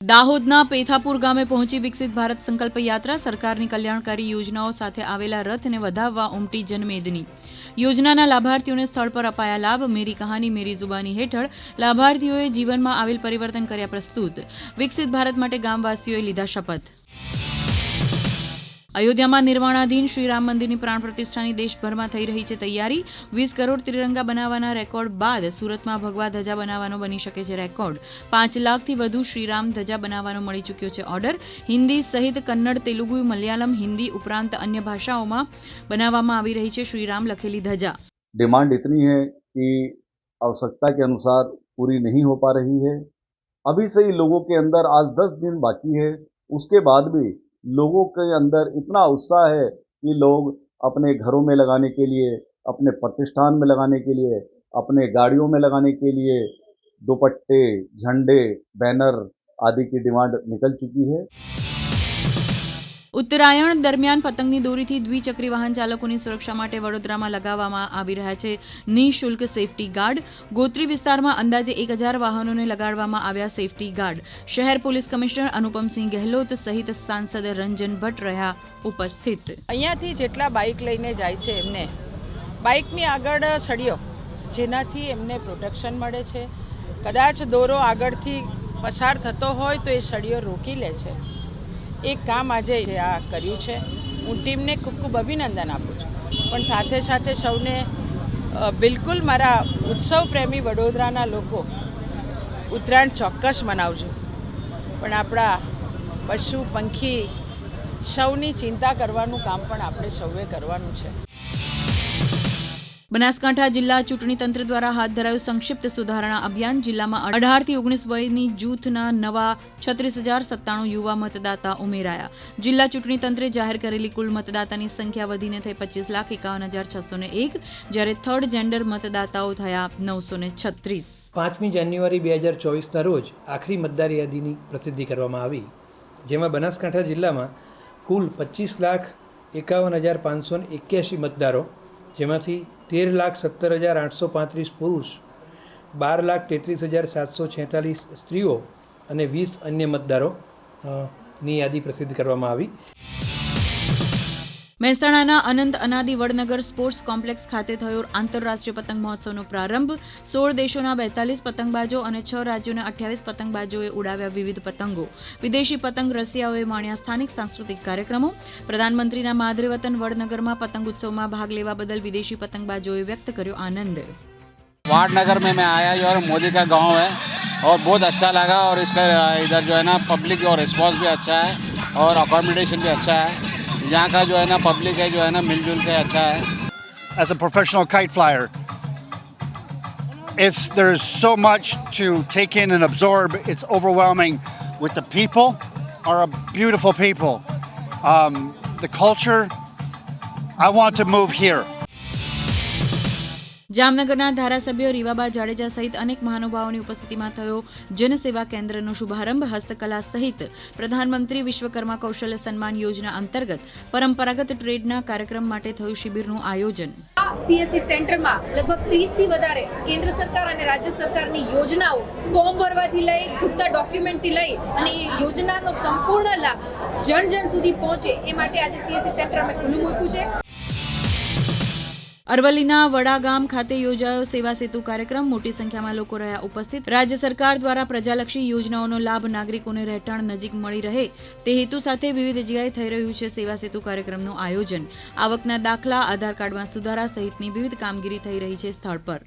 દાહોદના પેથાપુર ગામે પહોંચી વિકસિત ભારત સંકલ્પ યાત્રા. સરકારની કલ્યાણકારી યોજનાઓ સાથે આવેલા રથને વધાવવા ઉમટી જનમેદની. યોજનાના લાભાર્થીઓને સ્થળ પર અપાયા લાભ. મેરી કહાની મેરી જુબાની હેઠળ લાભાર્થીઓએ જીવનમાં આવેલ પરિવર્તન કર્યા પ્રસ્તુત. વિકસિત ભારત માટે ગામવાસીઓએ લીધા શપથ. અયોધ્યામાં નિર્માણાધીન શ્રી રામ મંદિરની પ્રાણ પ્રતિષ્ઠાની દેશભરમાં થઈ રહી છે તૈયારી. 20 કરોડ ત્રિરંગા બનાવવાના રેકોર્ડ બાદ સુરતમાં ભગવા ધજા બનાવવાનો બની શકે છે રેકોર્ડ. 5 લાખથી વધુ શ્રીરામ ધજા બનાવવાનો મળી ચૂક્યો છે ઓર્ડર. હિન્દી સહિત કન્નડ, તેલુગુ, મલયાલમ, હિન્દી ઉપરાંત અન્ય ભાષાઓમાં બનાવવામાં આવી રહી છે શ્રીરામ લખેલી ધજા. डिमांड इतनी है कि आवश्यकता के अनुसार पूरी नहीं हो पा रही है. अभी से ही लोगों के अंदर आज 10 दिन बाकी है, उसके बाद भी लोगों के अंदर इतना उत्साह है कि लोग अपने घरों में लगाने के लिए, अपने प्रतिष्ठान में लगाने के लिए, अपने गाड़ियों में लगाने के लिए दुपट्टे, झंडे, बैनर आदि की डिमांड निकल चुकी है. ઉત્તરાયણ દરમિયાન પતંગની દોરીથી દ્વિચક્રી વાહન ચાલકોની સુરક્ષા માટે વડોદરામાં લગાવવામાં આવી રહ્યા છે નિઃશુલ્ક સેફટી ગાર્ડ. ગોત્રી વિસ્તારમાં અંદાજે 1000 વાહનોને લગાડવામાં આવ્યા સેફટી ગાર્ડ. શહેર પોલીસ કમિશનર અનુપમસિંહ ગહેલોત સહિત સાંસદ રંજન ભટ્ટ રહ્યા ઉપસ્થિત. અહીંયાથી જેટલા બાઇક લઈને જાય છે એમને બાઇકની આગળ સળિયો, જેનાથી એમને પ્રોટેક્શન મળે છે. કદાચ દોરો આગળથી પસાર થતો હોય તો એ સળિયો રોકી લે છે. એક કામ આજે આ કર્યું છે. હું ટીમને ખૂબ ખૂબ અભિનંદન આપું છું, પણ સાથે સાથે સૌને બિલકુલ મારા ઉત્સવ પ્રેમી વડોદરાના લોકો ઉત્તરાયણ ચોક્કસ મનાવજો, પણ આપણા પશુ પંખી સૌની ચિંતા કરવાનું કામ પણ આપણે સૌએ કરવાનું છે. બનાસકાંઠા જિલ્લા ચૂંટણી તંત્ર દ્વારા હાથ ધરાયું સંક્ષિપ્ત સુધારણા અભિયાન. જિલ્લામાં 18 થી 19 વયની જૂથના નવા 36,097 યુવા મતદાતા ઉમેરાયા. જિલ્લા ચૂંટણી તંત્રે જાહેર કરેલી કુલ મતદાતાની સંખ્યા વધીને થઈ 25,51,601, જ્યારે થર્ડ જેન્ડર મતદાતાઓ થયા 936. 5મી જાન્યુઆરી 2024ના રોજ આખરી મતદાર યાદીની પ્રસિદ્ધિ કરવામાં આવી, જેમાં બનાસકાંઠા જિલ્લામાં કુલ 25,51,581 મતદારો, જેમાંથી 13,17,835 પુરુષ, 12,33,746 સ્ત્રીઓ અને 20 અન્ય મતદારોની યાદી પ્રસિદ્ધ કરવામાં આવી. મહેસાણાના અનંત અનાદિ વડનગર સ્પોર્ટ્સ કોમ્પ્લેક્સ ખાતે થયો આંતરરાષ્ટ્રીય પતંગ મહોત્સવનો પ્રારંભ. 16 દેશોના 42 પતંગબાજો અને 6 રાજ્યોના 28 પતંગબાજોએ ઉડાવ્યા વિવિધ પતંગો. વિદેશી પતંગ રસિયાઓએ માણ્યા સ્થાનિક સાંસ્કૃતિક કાર્યક્રમો. પ્રધાનમંત્રીના માદરે વતન વડનગરમાં પતંગ ઉત્સવમાં ભાગ લેવા બદલ વિદેશી પતંગબાજોએ વ્યક્ત કર્યો આનંદ. वाडनगर में मैं आया और मोदी का गांव है और बहुत अच्छा लगा और इसका इधर जो है ना पब्लिक और रिस्पॉन्स भी अच्छा है और अकोमोडेशन भी अच्छा है. यहाँ का जो है ना पब्लिक है जो है ना मिलजुल के अच्छा है. As a professional kite flyer, there's so much to take in and absorb. It's overwhelming. With the people are a beautiful people. The culture, I want to move here. જામનગરના ધારાસભ્ય રીવાબા જાડેજા સહિત અનેક મહાનુભાવોની ઉપસ્થિતિમાં થયો જનસેવા કેન્દ્રનો શુભારંભ. હસ્તકલા સહિત પ્રધાનમંત્રી વિશ્વકર્મા કૌશલ્ય સન્માન યોજના અંતર્ગત પરંપરાગત ટ્રેડના કાર્યક્રમ માટે થયું શિબિરનું આયોજન. CSC સેન્ટરમાં લગભગ 30થી વધારે કેન્દ્ર સરકાર અને રાજ્ય સરકારની યોજનાઓ ફોર્મ ભરવાથી લઈ ખૂટતા ડોક્યુમેન્ટથી લઈ અને એ યોજનાનો સંપૂર્ણ લાભ જન સુધી પહોંચે એ માટે આજે CSC સેન્ટર અમે ખુલ્લું મૂક્યું છે. અરવલ્લીના વડા ગામ ખાતે યોજાયો સેવા સેતુ કાર્યક્રમ. મોટી સંખ્યામાં લોકો રહ્યા ઉપસ્થિત. રાજ્ય સરકાર દ્વારા પ્રજાલક્ષી યોજનાઓનો લાભ નાગરિકોને રહેઠાણ નજીક મળી રહે તે હેતુ સાથે વિવિધ જગ્યાએ થઈ રહ્યું છે સેવા સેતુ કાર્યક્રમનું આયોજન. આવકના દાખલા, આધાર કાર્ડમાં સુધારા સહિતની વિવિધ કામગીરી થઈ રહી છે સ્થળ પર.